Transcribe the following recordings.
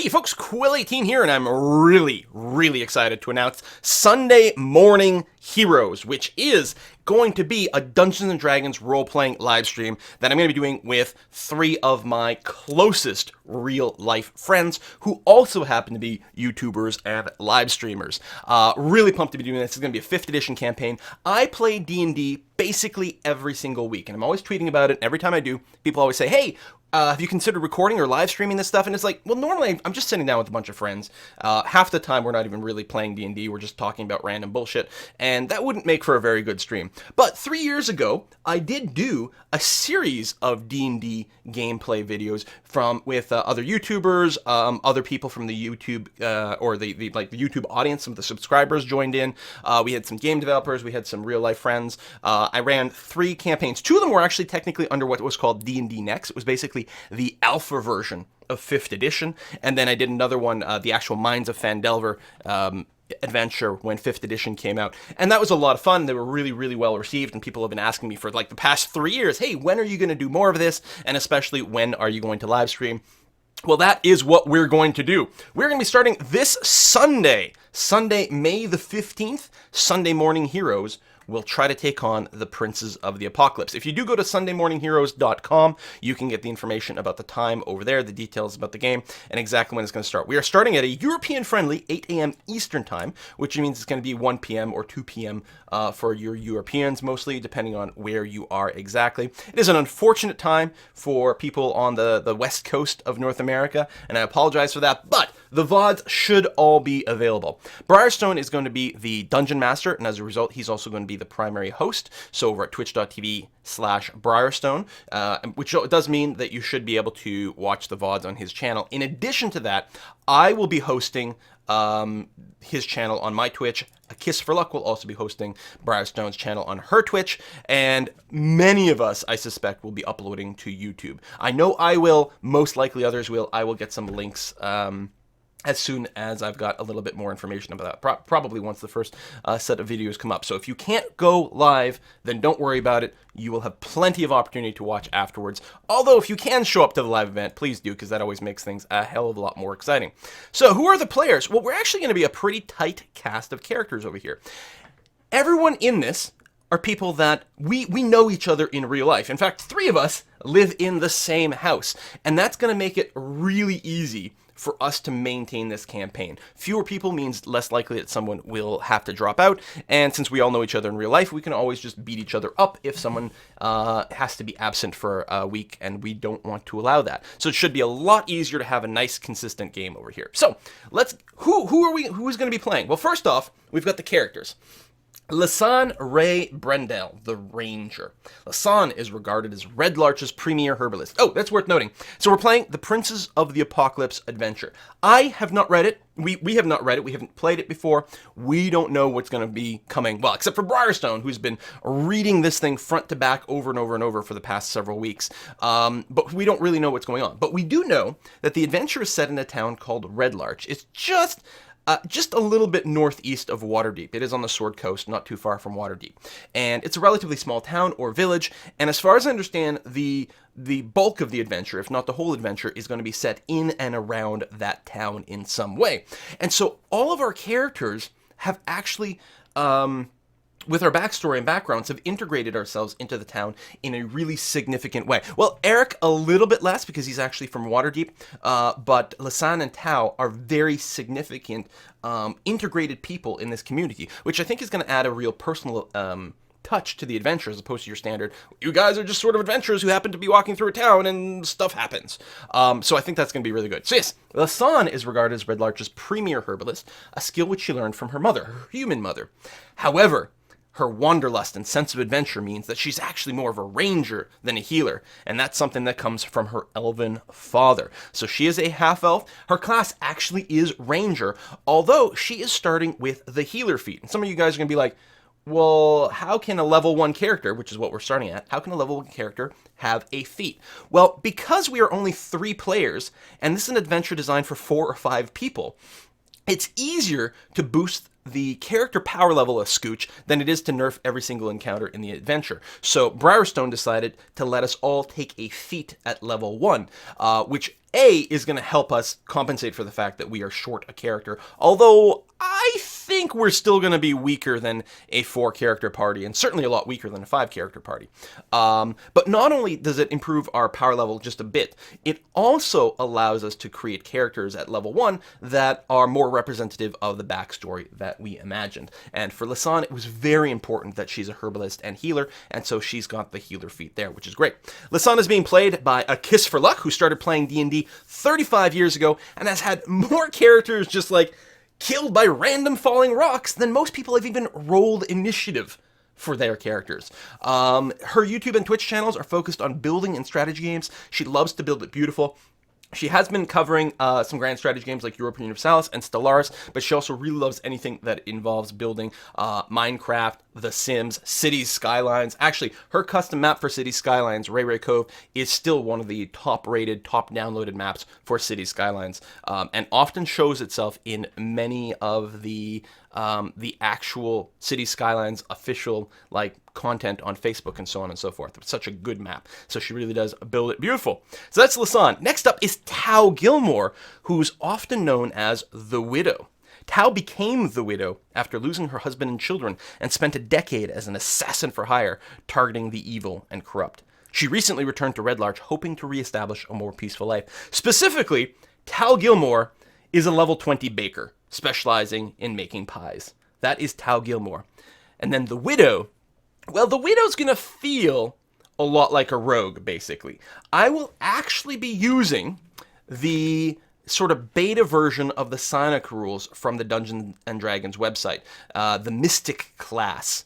Hey folks, Quill18 here, and I'm really excited to announce Sunday Morning Heroes, which is going to be a Dungeons & Dragons role-playing live stream that I'm going to be doing with 3 of my closest real-life friends who also happen to be YouTubers and live streamers. Really pumped to be doing this. It's going to be a 5th edition campaign. I play D&D basically every single week, and I'm always tweeting about it. Every time I do, people always say, hey, have you considered recording or live streaming this stuff? And it's like, well, normally I'm just sitting down with a bunch of friends. Half the time we're not even really playing D&D. We're just talking about random bullshit. And that wouldn't make for a very good stream. But 3 years ago, I did do a series of D&D gameplay videos with other YouTubers, other people from the YouTube or the YouTube audience. Some of the subscribers joined in. We had some game developers. We had some real life friends. I ran 3 campaigns. 2 of them were actually technically under what was called D&D Next. It was basically the alpha version of 5th edition. And then I did another one, the actual Minds of Phandelver adventure when 5th edition came out. And that was a lot of fun. They were really well received, and people have been asking me for like the past 3 years, hey, when are you going to do more of this? And especially, when are you going to live stream? Well, that is what we're going to do. We're going to be starting this Sunday, May the 15th, Sunday Morning Heroes. We'll try to take on the Princes of the Apocalypse. If you do go to sundaymorningheroes.com, you can get the information about the time over there, the details about the game, and exactly when it's going to start. We are starting at a European-friendly 8 a.m. Eastern Time, which means it's going to be 1 p.m. or 2 p.m. For your Europeans, mostly, depending on where you are exactly. It is an unfortunate time for people on the west coast of North America, and I apologize for that, but the VODs should all be available. Briarstone is going to be the Dungeon Master, and as a result, he's also going to be the primary host. So over at twitch.tv/Briarstone, which does mean that you should be able to watch the VODs on his channel. In addition to that, I will be hosting his channel on my Twitch. A Kiss for Luck will also be hosting Briarstone's channel on her Twitch, and many of us, I suspect, will be uploading to YouTube. I know I will, most likely others will. I will get some links as soon as I've got a little bit more information about that, probably once the first set of videos come up. So if you can't go live, then don't worry about it. You will have plenty of opportunity to watch afterwards. Although if you can show up to the live event, please do, because that always makes things a hell of a lot more exciting. So who are the players? Well, we're actually going to be a pretty tight cast of characters over here. Everyone in this are people that we know each other in real life. In fact, 3 of us live in the same house, and that's going to make it really easy for us to maintain this campaign. Fewer people means less likely that someone will have to drop out, and since we all know each other in real life, we can always just beat each other up if someone has to be absent for a week, and we don't want to allow that. So it should be a lot easier to have a nice, consistent game over here. So who's going to be playing? Well, first off, we've got the characters. Lisanne Ray Brendel, the Ranger. Lisanne is regarded as Red Larch's premier herbalist. Oh, that's worth noting. So we're playing the Princes of the Apocalypse adventure. I have not read it. We have not read it. We haven't played it before. We don't know what's going to be coming. Well, except for Briarstone, who's been reading this thing front to back over and over and over for the past several weeks. But we don't really know what's going on. But we do know that the adventure is set in a town called Red Larch. It's just a little bit northeast of Waterdeep. It is on the Sword Coast, not too far from Waterdeep. And it's a relatively small town or village, and as far as I understand, the bulk of the adventure, if not the whole adventure, is going to be set in and around that town in some way. And so all of our characters have actually, with our backstory and backgrounds, have integrated ourselves into the town in a really significant way. Well, Eric, a little bit less, because he's actually from Waterdeep, but Lisanne and Tao are very significant integrated people in this community, which I think is going to add a real personal touch to the adventure, as opposed to your standard, you guys are just sort of adventurers who happen to be walking through a town and stuff happens. So I think that's going to be really good. So yes, Lisanne is regarded as Red Larch's premier herbalist, a skill which she learned from her mother, her human mother. However, her wanderlust and sense of adventure means that she's actually more of a ranger than a healer, and that's something that comes from her elven father. So she is a half-elf. Her class actually is ranger, although she is starting with the healer feat. And some of you guys are going to be like, well, how can a level 1 character, which is what we're starting at, how can a level 1 character have a feat? Well, because we are only 3 players, and this is an adventure designed for 4 or 5 people, it's easier to boost the character power level of Scooch than it is to nerf every single encounter in the adventure. So Briarstone decided to let us all take a feat at level 1, which is going to help us compensate for the fact that we are short a character, although I think we're still going to be weaker than a 4-character party, and certainly a lot weaker than a 5-character party. But not only does it improve our power level just a bit, it also allows us to create characters at level 1 that are more representative of the backstory that we imagined. And for Lisanne, it was very important that she's a herbalist and healer, and so she's got the healer feat there, which is great. Lisanne is being played by A Kiss for Luck, who started playing D&D 35 years ago, and has had more characters just like killed by random falling rocks than most people have even rolled initiative for their characters. Her YouTube and Twitch channels are focused on building and strategy games. She loves to build it beautiful. She has been covering some grand strategy games like Europa Universalis and Stellaris, but she also really loves anything that involves building Minecraft, The Sims, Cities Skylines. Actually, her custom map for Cities Skylines, Ray Ray Cove, is still one of the top-rated, top-downloaded maps for Cities Skylines, and often shows itself in many of the actual Cities Skylines official content on Facebook and so on and so forth. It's such a good map. So she really does build it beautiful. So that's Lisanne. Next up is Tao Gilmore, who's often known as the Widow. Tao became the Widow after losing her husband and children and spent a decade as an assassin for hire, targeting the evil and corrupt. She recently returned to Red Larch, hoping to reestablish a more peaceful life. Specifically, Tao Gilmore is a level 20 baker, specializing in making pies. That is Tao Gilmore. And then the Widow, well, the Widow's going to feel a lot like a rogue, basically. I will actually be using the sort of beta version of the PSIONICS rules from the Dungeons & Dragons website. The Mystic class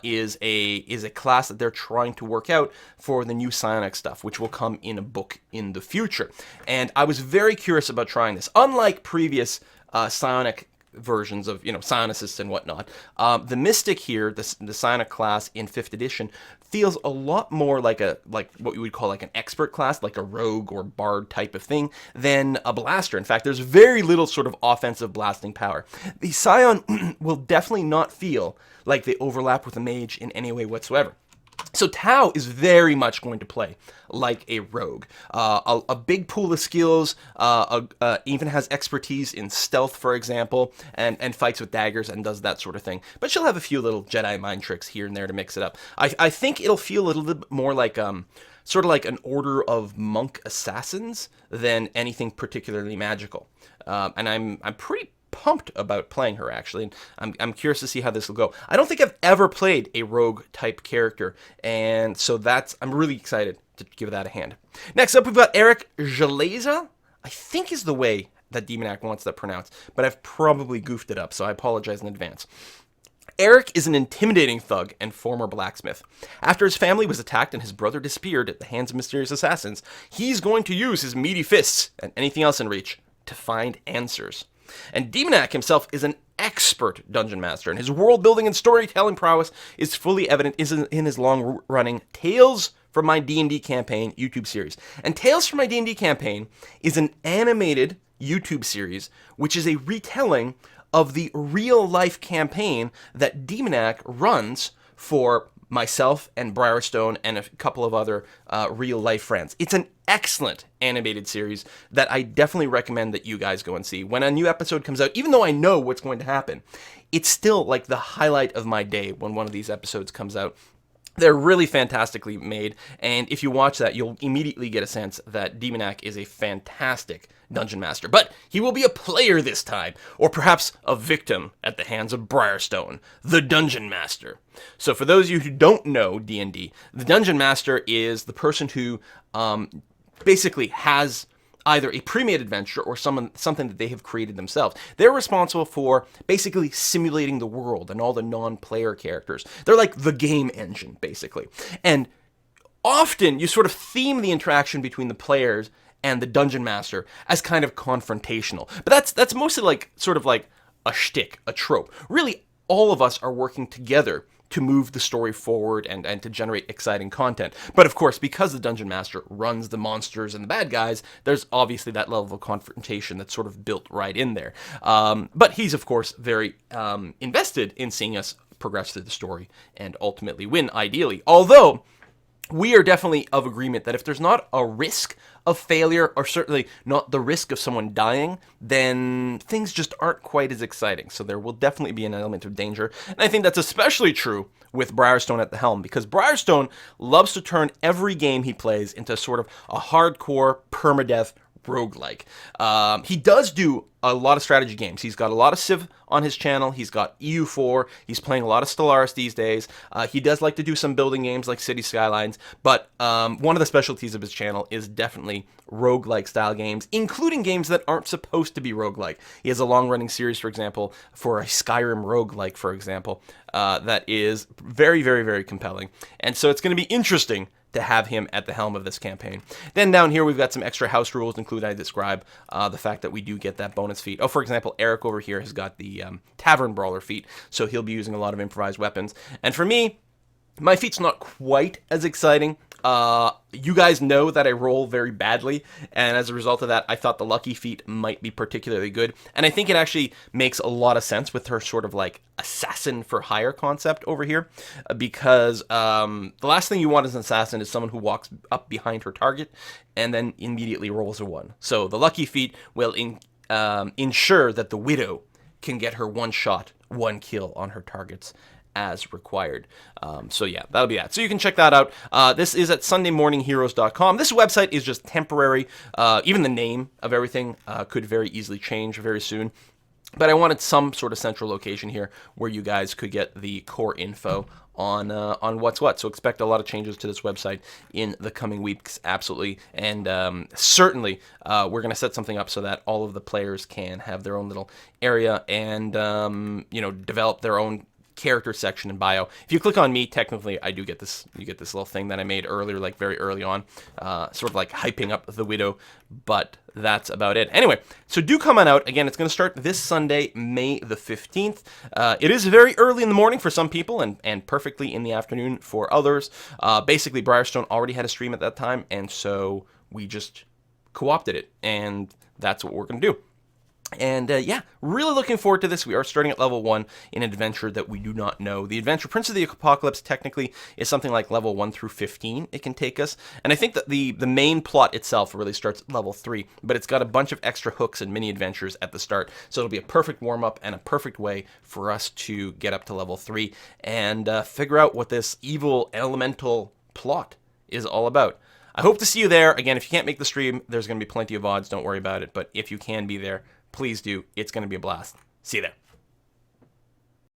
is a class that they're trying to work out for the new PSIONICS stuff, which will come in a book in the future. And I was very curious about trying this. Unlike previous PSIONICS versions of, psionists and whatnot, the Mystic here, the PSIONICS class in 5th edition, feels a lot more like what you would call like an expert class, like a rogue or bard type of thing, than a blaster. In fact, there's very little sort of offensive blasting power. The Scion will definitely not feel like they overlap with a mage in any way whatsoever. So Tao is very much going to play like a rogue. A big pool of skills, even has expertise in stealth, for example, and fights with daggers and does that sort of thing. But she'll have a few little Jedi mind tricks here and there to mix it up. I think it'll feel a little bit more like sort of like an order of monk assassins than anything particularly magical. And I'm pretty pumped about playing her, actually, and I'm curious to see how this will go. I don't think I've ever played a rogue type character, and so I'm really excited to give that a hand. Next up, we've got Eric Jaleza, I think is the way that Demonac wants that pronounced, but I've probably goofed it up, so I apologize in advance. Eric is an intimidating thug and former blacksmith. After his family was attacked and his brother disappeared at the hands of mysterious assassins, he's going to use his meaty fists and anything else in reach to find answers. And Demonac himself is an expert dungeon master, and his world building and storytelling prowess is fully evident in his long-running Tales from My D&D Campaign YouTube series. And Tales from My D&D Campaign is an animated YouTube series, which is a retelling of the real-life campaign that Demonac runs for myself and Briarstone and a couple of other real-life friends. It's an excellent animated series that I definitely recommend that you guys go and see. When a new episode comes out, even though I know what's going to happen, it's still like the highlight of my day when one of these episodes comes out. They're really fantastically made, and if you watch that, you'll immediately get a sense that Demonac is a fantastic dungeon master. But he will be a player this time, or perhaps a victim at the hands of Briarstone, the dungeon master. So for those of you who don't know D&D, the dungeon master is the person who basically has either a pre-made adventure or something that they have created themselves. They're responsible for basically simulating the world and all the non-player characters. They're like the game engine, basically. And often you sort of theme the interaction between the players and the dungeon master as kind of confrontational. But that's mostly like sort of like a shtick, a trope. Really, all of us are working together to move the story forward and to generate exciting content. But of course, because the Dungeon Master runs the monsters and the bad guys, there's obviously that level of confrontation that's sort of built right in there. But he's, of course, very invested in seeing us progress through the story and ultimately win, ideally. Although, we are definitely of agreement that if there's not a risk of failure, or certainly not the risk of someone dying, then things just aren't quite as exciting. So there will definitely be an element of danger. And I think that's especially true with Briarstone at the helm, because Briarstone loves to turn every game he plays into sort of a hardcore permadeath roguelike. He does do a lot of strategy games. He's got a lot of Civ on his channel. He's got EU4. He's playing a lot of Stellaris these days. He does like to do some building games like City Skylines, but one of the specialties of his channel is definitely roguelike style games, including games that aren't supposed to be roguelike. He has a long-running series, for example, for a Skyrim roguelike, for example, that is very, very, very compelling. And so it's going to be interesting to have him at the helm of this campaign. Then down here, we've got some extra house rules, including I describe the fact that we do get that bonus feat. Oh, for example, Eric over here has got the Tavern Brawler feat, so he'll be using a lot of improvised weapons. And for me, my feat's not quite as exciting. You guys know that I roll very badly, and as a result of that, I thought the lucky feat might be particularly good, and I think it actually makes a lot of sense with her sort of like assassin for hire concept over here, because the last thing you want as an assassin is someone who walks up behind her target and then immediately rolls a 1. So the lucky feat will ensure that the Widow can get her one shot, one kill on her targets as required. So yeah, that'll be that. So you can check that out. This is at sundaymorningheroes.com. This website is just temporary. Even the name of everything could very easily change very soon. But I wanted some sort of central location here where you guys could get the core info on what's what. So expect a lot of changes to this website in the coming weeks, absolutely. And certainly we're going to set something up so that all of the players can have their own little area and, develop their own character section and bio. If you click on me, technically I do get this, you get this little thing that I made earlier, like very early on, sort of like hyping up the Widow, but that's about it. Anyway, so do come on out. Again, it's going to start this Sunday, May the 15th. It is very early in the morning for some people and perfectly in the afternoon for others. Basically, Briarstone already had a stream at that time, and so we just co-opted it, and that's what we're going to do. And yeah, really looking forward to this. We are starting at level 1 in an adventure that we do not know. The adventure, Prince of the Apocalypse, technically is something like level 1 through 15 it can take us. And I think that the main plot itself really starts at level 3, but it's got a bunch of extra hooks and mini adventures at the start. So it'll be a perfect warm-up and a perfect way for us to get up to level 3 and figure out what this evil elemental plot is all about. I hope to see you there. Again, if you can't make the stream, there's going to be plenty of odds. Don't worry about it. But if you can be there, please do. It's going to be a blast. See you there.